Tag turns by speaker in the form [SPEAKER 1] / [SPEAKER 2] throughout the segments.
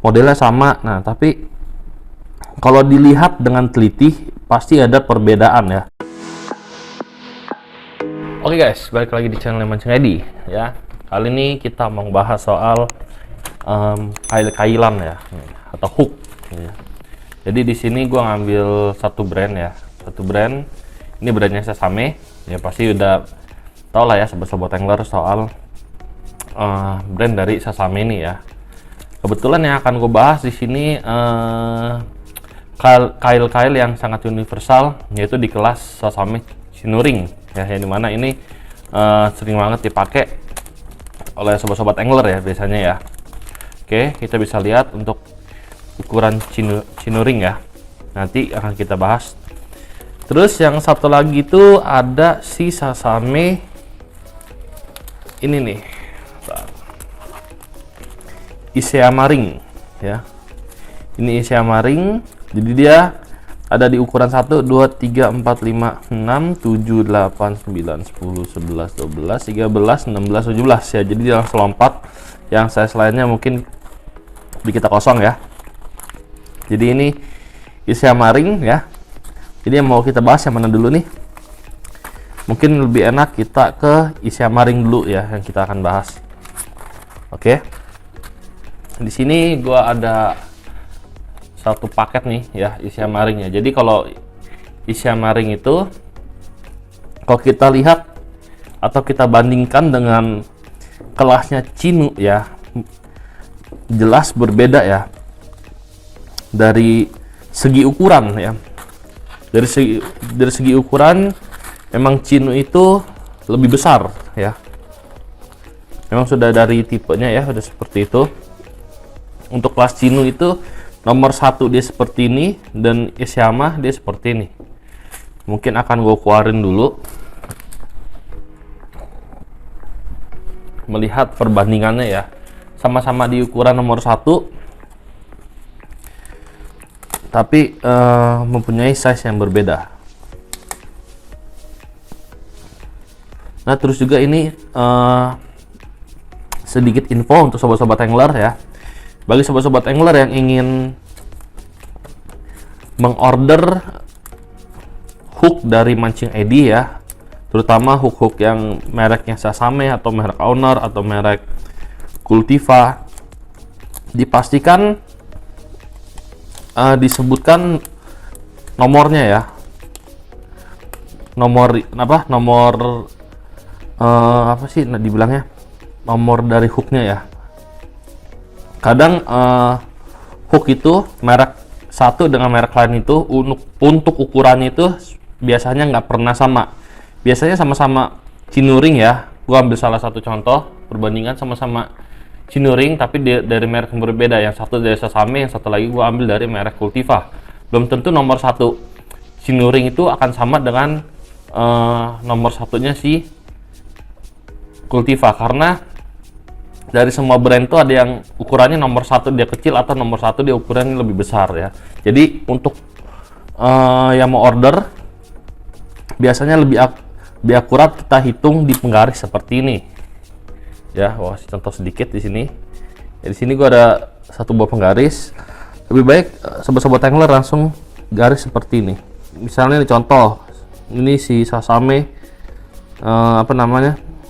[SPEAKER 1] modelnya sama. Nah, tapi kalau dilihat dengan teliti pasti ada perbedaan ya. Oke guys, balik lagi di channel Mancing Edi ya. Kali ini kita mau bahas soal kail-kailan ya, atau hook ya. Jadi di sini gua ngambil satu brand ya, ini brandnya Sasame ya, pasti udah tau lah ya sobat-sobat angler soal brand dari Sasame ini ya. Kebetulan yang akan gue bahas di sini kail-kail yang sangat universal, yaitu di kelas Sasame Chinuring ya, yang dimana ini sering banget dipakai oleh sobat-sobat angler ya biasanya ya. Oke, kita bisa lihat untuk ukuran Chinuring ya, nanti akan kita bahas. Terus yang satu lagi itu ada si Sasame ini nih, Iseyama Ring ya. Ini Iseyama Ring, jadi dia ada di ukuran 1, 2, 3, 4, 5, 6, 7, 8, 9, 10, 11, 12, 13, 16, 17 ya. Jadi dia langsung lompat. Yang size lainnya mungkin di kita kosong ya. Jadi ini Iseyama Ring ya. Jadi yang mau kita bahas yang mana dulu nih? Mungkin lebih enak kita ke Iseyama Ring dulu ya, yang kita akan bahas. Oke. Di sini gua ada satu paket nih ya Iseyama Ring ya. Jadi kalau Iseyama Ring itu kalau kita lihat atau kita bandingkan dengan kelasnya Chinu ya, jelas berbeda ya dari segi ukuran ya. Dari segi ukuran memang Chinu itu lebih besar ya. Memang sudah dari tipenya ya, sudah seperti itu. Untuk kelas Chinu itu nomor 1 dia seperti ini, dan Iseyama dia seperti ini. Mungkin akan gue keluarin dulu, melihat perbandingannya ya. Sama-sama di ukuran nomor 1, tapi mempunyai size yang berbeda. Nah, terus juga ini sedikit info untuk sobat-sobat angler ya. Bagi sobat-sobat angler yang ingin mengorder hook dari Mancing Edi ya, terutama hook-hook yang mereknya Sasame atau merek Owner atau merek Cultiva, dipastikan disebutkan nomornya ya, nomor apa sih dibilangnya, nomor dari hooknya ya. Kadang hook itu merek satu dengan merek lain itu untuk ukurannya itu biasanya nggak pernah sama. Biasanya sama-sama Chinuring ya. Gua ambil salah satu contoh perbandingan, sama-sama Chinuring tapi dari merek yang berbeda. Yang satu dari Sasame, yang satu lagi gua ambil dari merek Cultiva. Belum tentu nomor 1 Chinuring itu akan sama dengan nomor satunya si Cultiva, karena dari semua brand itu ada yang ukurannya nomor 1 dia kecil atau nomor 1 dia ukurannya lebih besar ya. Jadi untuk yang mau order biasanya lebih akurat kita hitung di penggaris seperti ini ya. Wah, contoh sedikit di sini ya. Di sini gua ada satu buah penggaris. Lebih baik sobat-sobat angler langsung garis seperti ini. Misalnya ini contoh, ini si Sasame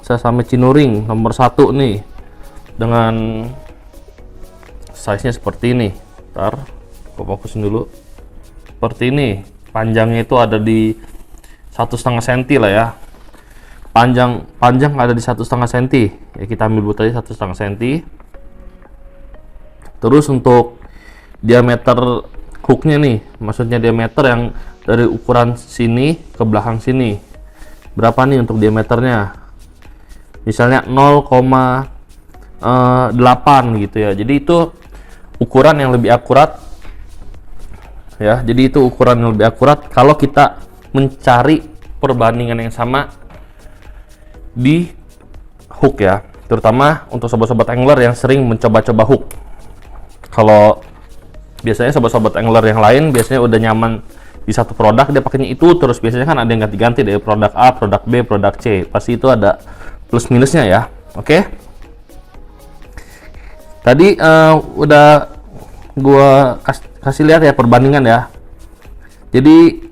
[SPEAKER 1] Sasame Chinuring nomor 1 nih, dengan size nya seperti ini. Ntar gua fokusin dulu. Seperti ini, panjangnya itu ada di 1,5 cm lah ya. Panjang ada di 1,5 cm ya, kita ambil buat aja 1,5 cm. Terus untuk diameter hooknya nih, maksudnya diameter yang dari ukuran sini ke belakang sini, berapa nih untuk diameternya? Misalnya 0,8 gitu ya. Jadi itu ukuran yang lebih akurat ya. Jadi itu ukuran yang lebih akurat kalau kita mencari perbandingan yang sama di hook ya, terutama untuk sobat-sobat angler yang sering mencoba-coba hook. Kalau biasanya sobat-sobat angler yang lain biasanya udah nyaman di satu produk, dia pakainya itu terus. Biasanya kan ada yang ganti-ganti dari produk A, produk B, produk C, pasti itu ada plus minusnya ya. Oke, tadi udah gua kasih lihat ya perbandingan ya. Jadi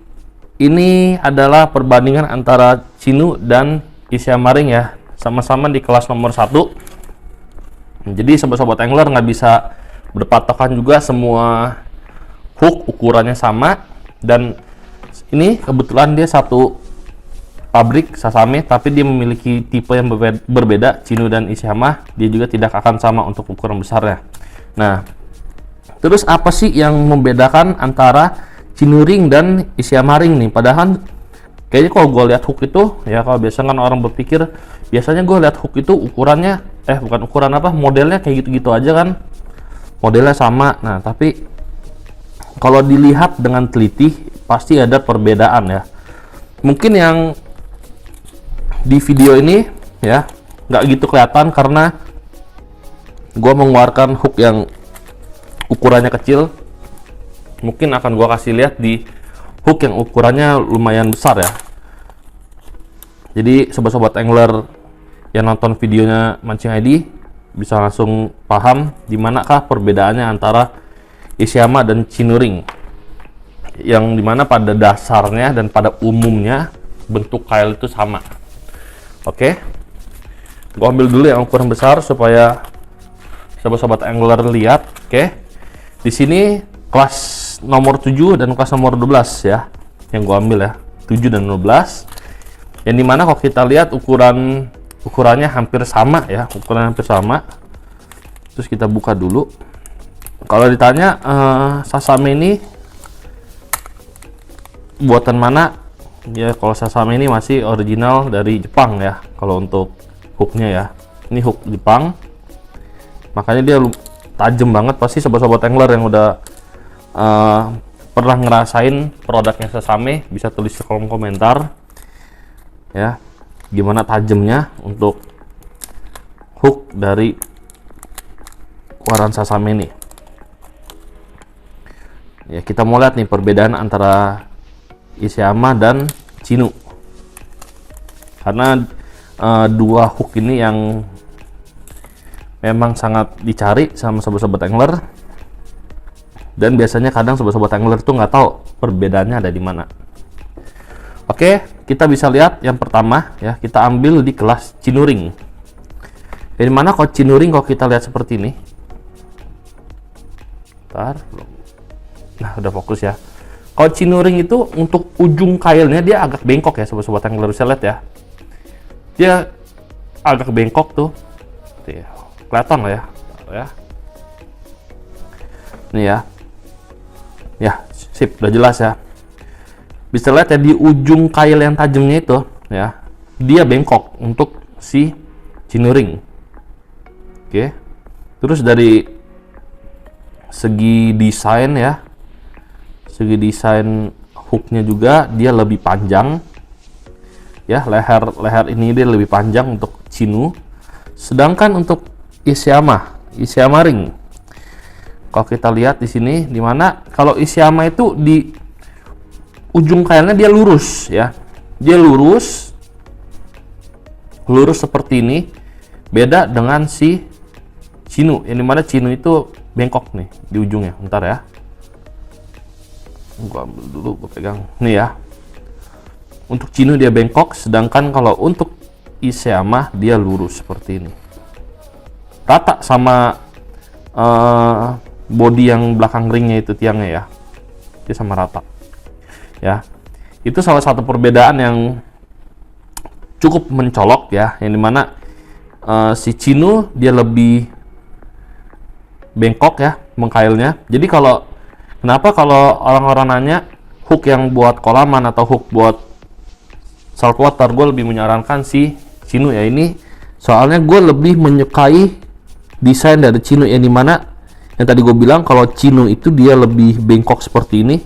[SPEAKER 1] ini adalah perbandingan antara Chinu dan Ishiamaring ya, sama-sama di kelas nomor 1. Jadi sobat-sobat angler nggak bisa berpatokan juga semua hook ukurannya sama, dan ini kebetulan dia satu pabrik Sasame, tapi dia memiliki tipe yang berbeda. Chinu dan Ishiyama dia juga tidak akan sama untuk ukuran besarnya. Nah, terus apa sih yang membedakan antara Chinu ring dan Ishiyama ring nih? Padahal kayaknya kalau gue lihat hook itu ya, kalau biasa kan orang berpikir biasanya gue lihat hook itu ukurannya bukan ukuran apa, modelnya kayak gitu-gitu aja kan, modelnya sama. Nah, tapi kalau dilihat dengan teliti pasti ada perbedaan ya. Mungkin yang di video ini ya nggak gitu kelihatan karena gue mengeluarkan hook yang ukurannya kecil. Mungkin akan gue kasih lihat di hook yang ukurannya lumayan besar ya. Jadi sobat-sobat angler yang nonton videonya Mancing ID bisa langsung paham di manakah perbedaannya antara Ishiyama dan Chinu ring, yang dimana pada dasarnya dan pada umumnya bentuk kail itu sama. Oke, gua ambil dulu yang ukuran besar supaya sobat-sobat angler lihat. Oke, di sini kelas nomor 7 dan kelas nomor 12 ya, yang gua ambil ya, 7 dan 12, yang dimana kalau kita lihat ukurannya hampir sama ya, ukuran hampir sama. Terus kita buka dulu. Kalau ditanya Sasame ini buatan mana ya, kalau Sasame ini masih original dari Jepang ya. Kalau untuk hooknya ya, ini hook Jepang, makanya dia tajam banget. Pasti sobat-sobat angler yang udah pernah ngerasain produknya Sasame bisa tulis di kolom komentar ya, gimana tajamnya untuk hook dari waran Sasame ini. Ya, kita mau lihat nih perbedaan antara Ishiyama dan Chinu, karena dua hook ini yang memang sangat dicari sama sobat-sobat angler, dan biasanya kadang sobat-sobat angler tuh nggak tahu perbedaannya ada di mana. Oke, kita bisa lihat yang pertama ya, kita ambil di kelas Chinu ring. Dari mana kalau Chinu ring, kalau kita lihat seperti ini. Nah, udah fokus ya. Kalau Chinu ring itu untuk ujung kailnya dia agak bengkok ya, sobat-sobat angler bisa lihat ya. Dia agak bengkok tuh. Kelihatan lah ya. Nih ya. Ya, sip, udah jelas ya. Bisa lihat ya di ujung kail yang tajamnya itu ya, dia bengkok untuk si Chinu ring. Oke. Terus dari segi desain ya, segi desain hooknya juga dia lebih panjang ya, leher ini dia lebih panjang untuk Chinu. Sedangkan untuk Ishiyama ring, kalau kita lihat di sini, dimana kalau Ishiyama itu di ujung kailnya dia lurus ya, dia lurus seperti ini, beda dengan si Chinu, yang dimana Chinu itu bengkok nih di ujungnya. Bentar ya, gua ambil dulu, gua pegang nih ya. Untuk Chinu dia bengkok, sedangkan kalau untuk Ishiyama dia lurus seperti ini, rata sama body yang belakang ringnya itu, tiangnya ya, dia sama rata ya. Itu salah satu perbedaan yang cukup mencolok ya, yang dimana si Chinu dia lebih bengkok ya mengkailnya. Jadi kenapa kalau orang-orang nanya hook yang buat kolaman atau hook buat saltwater, gue lebih menyarankan si Chinu ya. Ini soalnya gue lebih menyukai desain dari Chinu, yang dimana yang tadi gue bilang kalau Chinu itu dia lebih bengkok seperti ini.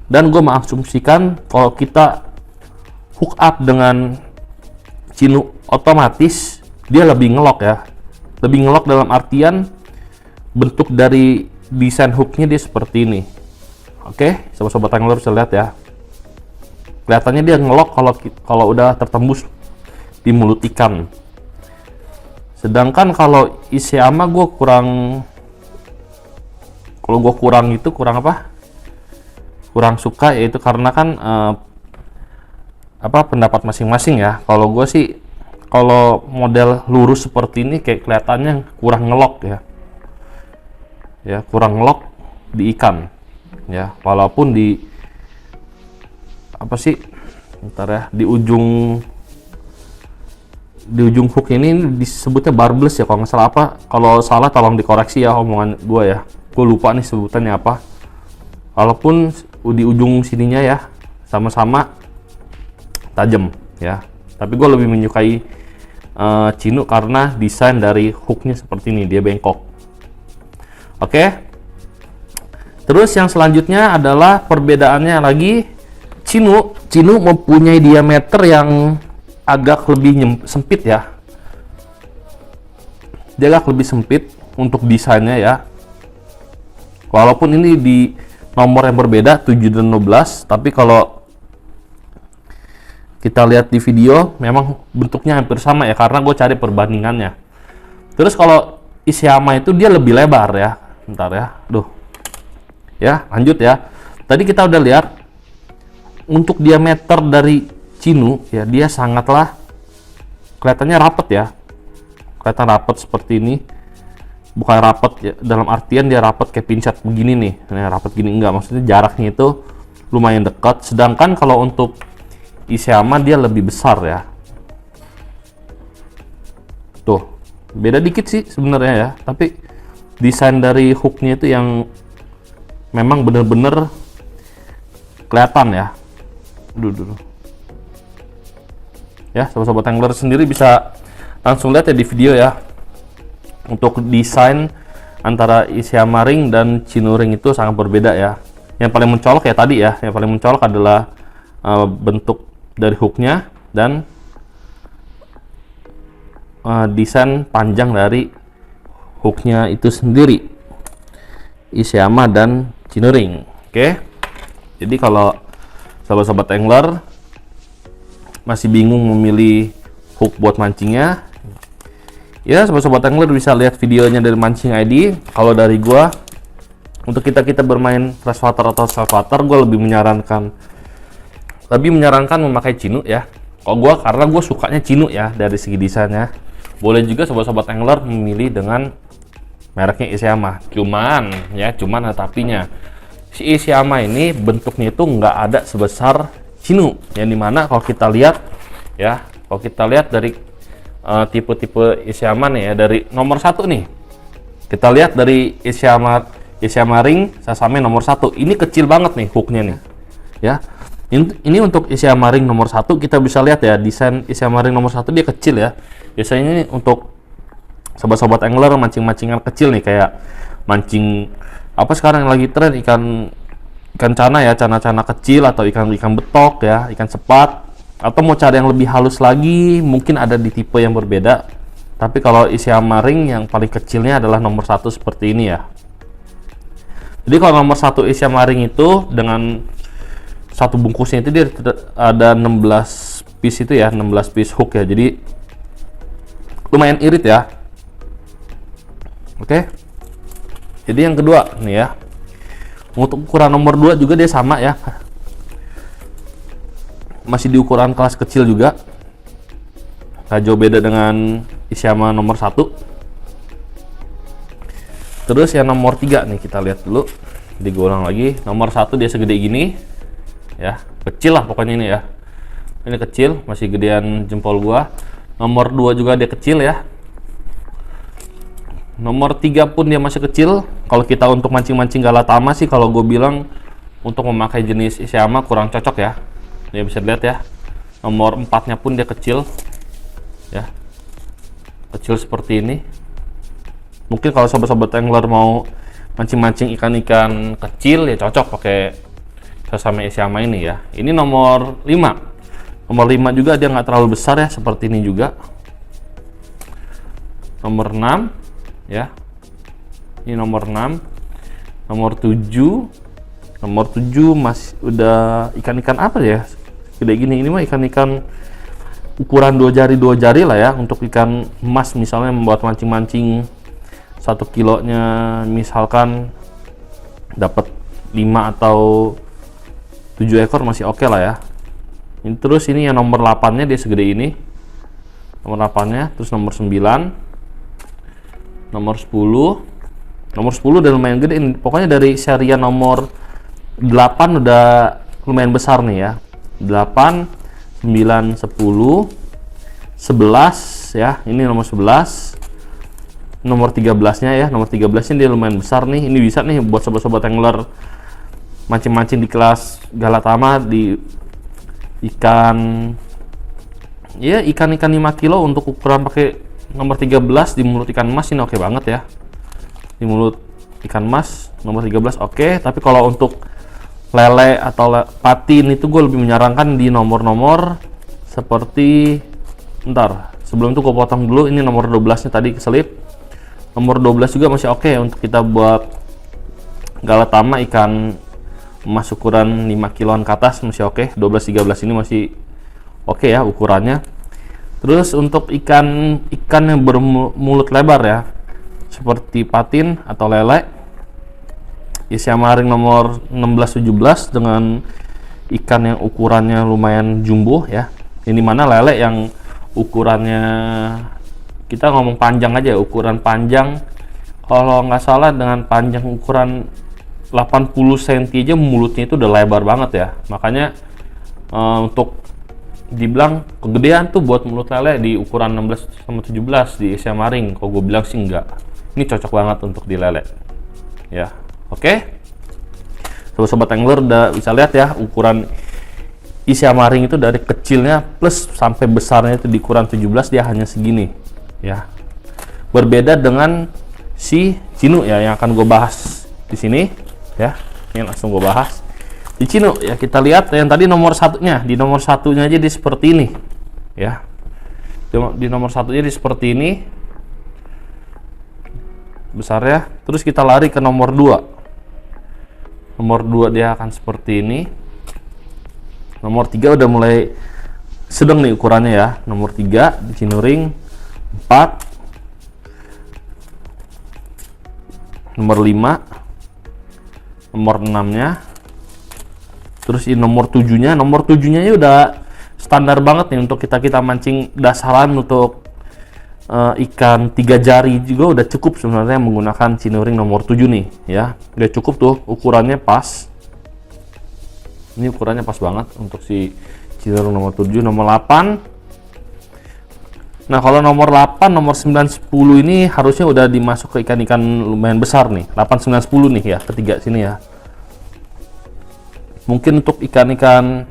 [SPEAKER 1] Dan gue mengasumsikan kalau kita hook up dengan Chinu, otomatis dia lebih ngelok ya, lebih ngelok dalam artian bentuk dari desain hooknya dia seperti ini. Oke, sobat-sobat angler bisa lihat ya, kelihatannya dia ngelok kalau udah tertembus di mulut ikan. Sedangkan kalau Ishiyama gue kurang Kalau gue kurang apa? Kurang suka, yaitu karena kan pendapat masing-masing ya. Kalau gue sih, kalau model lurus seperti ini kayak kelihatannya kurang ngelok ya, kurang ngelok di ikan ya. Walaupun di di ujung hook ini disebutnya barbless ya kalau nggak salah. Kalau salah tolong dikoreksi ya omongan gue ya. Gue lupa nih sebutannya apa. Walaupun di ujung sininya ya sama-sama tajam ya, tapi gue lebih menyukai Chinook karena desain dari hooknya seperti ini, dia bengkok. Oke. Terus yang selanjutnya adalah perbedaannya lagi. Chinook mempunyai diameter yang agak lebih sempit ya. Dia agak lebih sempit untuk desainnya ya. Walaupun ini di nomor yang berbeda 7 dan 12, tapi kalau kita lihat di video memang bentuknya hampir sama ya, karena gue cari perbandingannya. Terus kalau Ishiyama itu dia lebih lebar ya. Bentar ya. Ya, lanjut ya. Tadi kita udah lihat untuk diameter dari Chinook ya, dia sangatlah kelihatannya rapet ya. Kelihatan rapet seperti ini. Bukan rapet ya, dalam artian dia rapet kayak pincat begini nih. Nah, rapet gini enggak, maksudnya jaraknya itu lumayan dekat. Sedangkan kalau untuk Ishiyama dia lebih besar ya. Tuh, beda dikit sih sebenarnya ya, tapi desain dari hooknya itu yang memang bener-bener kelihatan ya. Dulu. Ya, sobat-sobat angler sendiri bisa langsung lihat ya di video ya. Untuk desain antara Ishiyama ring dan Chinook ring itu sangat berbeda ya. Yang paling mencolok ya tadi ya, yang paling mencolok adalah bentuk dari hooknya dan desain panjang dari hooknya itu sendiri, Ishiyama dan Chinook ring. Oke. Jadi kalau sobat-sobat angler masih bingung memilih hook buat mancingnya, ya sobat-sobat angler bisa lihat videonya dari Mancing ID. Kalau dari gua, untuk kita bermain freshwater atau saltwater, gua lebih menyarankan memakai Chinook ya. Kalau gua, karena gua sukanya Chinook ya dari segi desainnya. Boleh juga sobat-sobat angler memilih dengan mereknya Ishiyama. Cuman ada tapinya. Si Ishiyama ini bentuknya itu nggak ada sebesar Chinook. Yang dimana kalau kita lihat dari tipe-tipe Ishiyama nih ya, dari nomor 1 nih, kita lihat dari Ishiyama ring Sasame nomor 1, ini kecil banget nih hooknya nih ya. Ini untuk Ishiyama ring nomor 1 kita bisa lihat ya, desain Ishiyama ring nomor 1 dia kecil ya. Biasanya ini untuk sobat-sobat angler mancing-mancingan kecil nih, kayak mancing apa sekarang yang lagi tren, ikan cana ya, cana-cana kecil, atau ikan betok ya, ikan sepat. Atau mau cari yang lebih halus lagi, mungkin ada di tipe yang berbeda. Tapi kalau Ishiyama ring yang paling kecilnya adalah nomor 1 seperti ini ya. Jadi kalau nomor 1 Ishiyama ring itu dengan satu bungkusnya itu dia ada 16 piece itu ya, 16 piece hook ya. Jadi lumayan irit ya. Oke. Jadi yang kedua nih ya. Untuk ukuran nomor 2 juga dia sama ya. Masih di ukuran kelas kecil juga, nggak jauh beda dengan Ishiyama nomor 1. Terus yang nomor 3 nih kita lihat dulu, diulang lagi. Nomor 1 dia segede gini ya, kecil lah pokoknya ini ya. Ini kecil, masih gedean jempol gua. Nomor 2 juga dia kecil ya. Nomor 3 pun dia masih kecil. Kalau kita untuk mancing-mancing galatama sih, kalau gue bilang untuk memakai jenis Ishiyama kurang cocok ya. Dia bisa lihat ya, nomor 4-nya pun dia kecil ya, kecil seperti ini. Mungkin kalau sobat-sobat angler mau mancing-mancing ikan-ikan kecil ya cocok pakai Sasame Ishiyama ini ya. Ini nomor 5. Nomor 5 juga dia nggak terlalu besar ya, seperti ini juga. Nomor 6 ya, ini nomor 6. Nomor 7 masih udah ikan-ikan apa ya, gede gini. Ini mah ikan-ikan ukuran 2 jari lah ya, untuk ikan emas misalnya, membuat mancing-mancing 1 kilonya misalkan dapat 5 atau 7 ekor masih oke lah ya. Ini terus ini yang nomor 8 nya dia segede ini, nomor 8 nya, terus nomor 9, nomor 10 udah lumayan gede. Pokoknya dari serian nomor 8 udah lumayan besar nih ya. 8, 9, 10, 11 ya. Ini nomor 11. Nomor 13-nya ya. Nomor 13-nya dia lumayan besar nih. Ini bisa nih buat sobat-sobat angler mancing-mancing di kelas Galatama, di ikan ya, ikan-ikan 5 kilo untuk ukuran pakai nomor 13 di mulut ikan emas ini oke banget ya. Di mulut ikan emas nomor 13 oke, tapi kalau untuk lele atau patin itu gue lebih menyarankan di nomor-nomor seperti, ntar sebelum itu gue potong dulu, ini nomor 12 nya tadi keselip. Nomor 12 juga masih oke untuk kita buat Galatama ikan emas ukuran 5 kiloan ke atas masih oke. 12-13 ini masih oke ya ukurannya. Terus untuk ikan yang bermulut lebar ya, seperti patin atau lele, Isiamaring nomor 16-17 dengan ikan yang ukurannya lumayan jumbo ya. Ini mana lele yang ukurannya, kita ngomong panjang aja, ukuran panjang kalau nggak salah dengan panjang ukuran 80 cm aja mulutnya itu udah lebar banget ya. Makanya untuk dibilang kegedean tuh buat mulut lele di ukuran 16-17 di Isiamaring, kalau gue bilang sih enggak. Ini cocok banget untuk di lele ya. Oke, sobat-sobat angler udah bisa lihat ya ukuran Isiamaring itu dari kecilnya plus sampai besarnya itu di ukuran 17 dia hanya segini ya. Berbeda dengan si Cinu ya yang akan gue bahas di sini ya. Ini langsung gue bahas di Cinu ya. Kita lihat yang tadi nomor satunya, di nomor satunya aja di seperti ini ya. Di nomor satunya di seperti ini besarnya. Terus kita lari ke nomor 2. Nomor 2 dia akan seperti ini. Nomor 3 udah mulai sedang nih ukurannya ya. Nomor 3 di Cinuring 4. Nomor 5. Nomor 6-nya. Terus ini nomor 7-nya. Nomor 7-nya ini udah standar banget nih untuk kita mancing dasaran untuk ikan 3 jari juga udah cukup sebenarnya menggunakan Cinuring nomor 7 nih ya. Udah cukup tuh ukurannya pas. Ini ukurannya pas banget untuk si Cinuring nomor 7. Nomor 8. Nah, kalau nomor 8, nomor 9, 10 ini harusnya udah dimasuk ke ikan-ikan lumayan besar nih. 8, 9, 10 nih ya, ketiga sini ya. Mungkin untuk ikan-ikan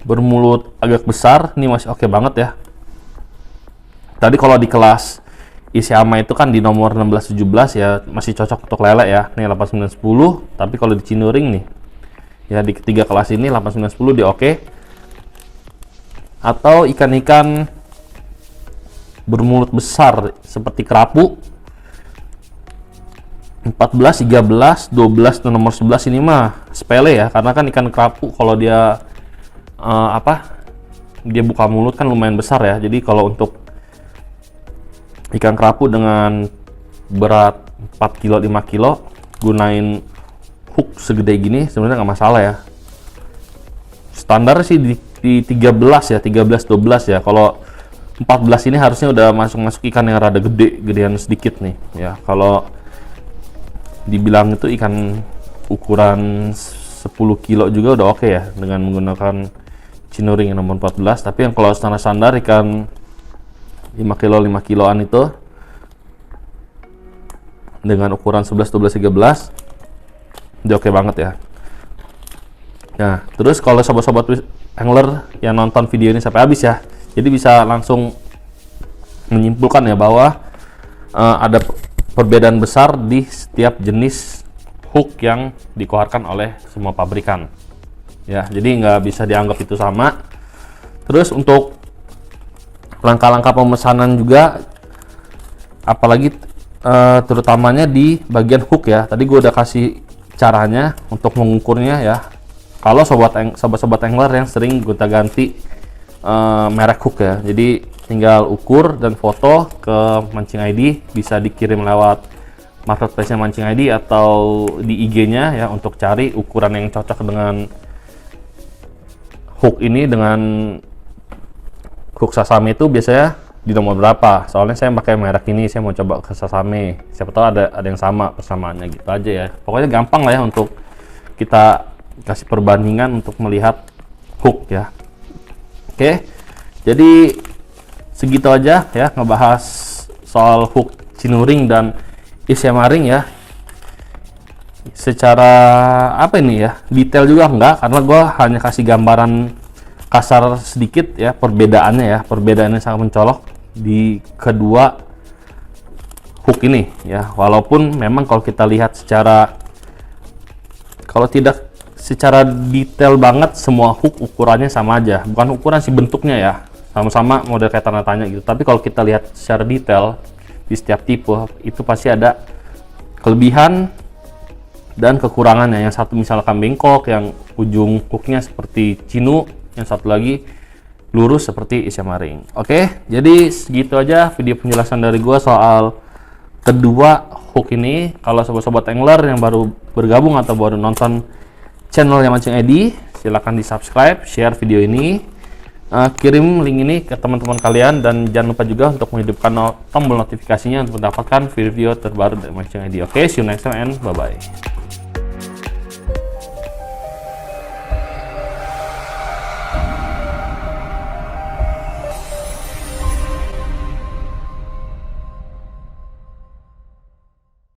[SPEAKER 1] bermulut agak besar ini masih oke banget ya. Tadi kalau di kelas Isiama itu kan di nomor 16-17 ya masih cocok untuk lele ya. Nih 8, 9, 10. Tapi kalau di Cinuring nih ya di ketiga kelas ini 8, 9, 10 dia oke. Atau ikan-ikan bermulut besar seperti kerapu 14, 13, 12 dan nomor 11 ini mah sepele ya. Karena kan ikan kerapu kalau dia dia buka mulut kan lumayan besar ya. Jadi kalau untuk ikan kerapu dengan berat 4 kilo 5 kilo gunain hook segede gini sebenarnya nggak masalah ya. Standar sih di 13 ya, 13 12 ya. Kalau 14 ini harusnya udah masuk ikan yang rada gedean sedikit nih ya. Kalau dibilang itu ikan ukuran 10 kilo juga udah oke ya dengan menggunakan Cinuring yang nomor 14. Tapi yang kalau standar ikan 5 kilo 5 kiloan itu dengan ukuran 11 12 13 udah oke banget ya. Nah, terus kalau sobat-sobat angler yang nonton video ini sampai habis ya, jadi bisa langsung menyimpulkan ya bahwa ada perbedaan besar di setiap jenis hook yang dikeluarkan oleh semua pabrikan ya. Jadi nggak bisa dianggap itu sama. Terus untuk langkah-langkah pemesanan juga, apalagi terutamanya di bagian hook ya. Tadi gue udah kasih caranya untuk mengukurnya ya. Kalau sobat-sobat angler yang sering gonta-ganti merek hook ya, jadi tinggal ukur dan foto ke Mancing ID, bisa dikirim lewat marketplace-nya Mancing ID atau di IG-nya ya, untuk cari ukuran yang cocok dengan hook ini. Dengan hook Sasame itu biasanya di nomor berapa, soalnya saya pakai merek ini, saya mau coba ke Sasame, siapa tahu ada yang sama persamaannya gitu aja ya. Pokoknya gampang lah ya untuk kita kasih perbandingan untuk melihat hook ya. Oke, jadi segitu aja ya ngebahas soal hook Cinuring dan ICMA ring ya. Secara apa ini ya, detail juga enggak, karena gue hanya kasih gambaran kasar sedikit ya perbedaannya sangat mencolok di kedua hook ini ya. Walaupun memang kalau kita lihat kalau tidak secara detail banget, semua hook ukurannya sama aja, bukan ukuran sih, bentuknya ya sama-sama model kayak tanda tanya gitu. Tapi kalau kita lihat secara detail di setiap tipe itu pasti ada kelebihan dan kekurangannya. Yang satu misalkan bengkok, yang ujung hooknya seperti Cinu, yang satu lagi lurus seperti ICMA ring. Oke, jadi segitu aja video penjelasan dari gua soal kedua hook ini. Kalau sobat-sobat angler yang baru bergabung atau baru nonton channelnya Mancing ID, silahkan di subscribe, share video ini, kirim link ini ke teman-teman kalian, dan jangan lupa juga untuk menghidupkan tombol notifikasinya untuk mendapatkan video terbaru dari Mancing ID. Oke, see you next time and bye bye.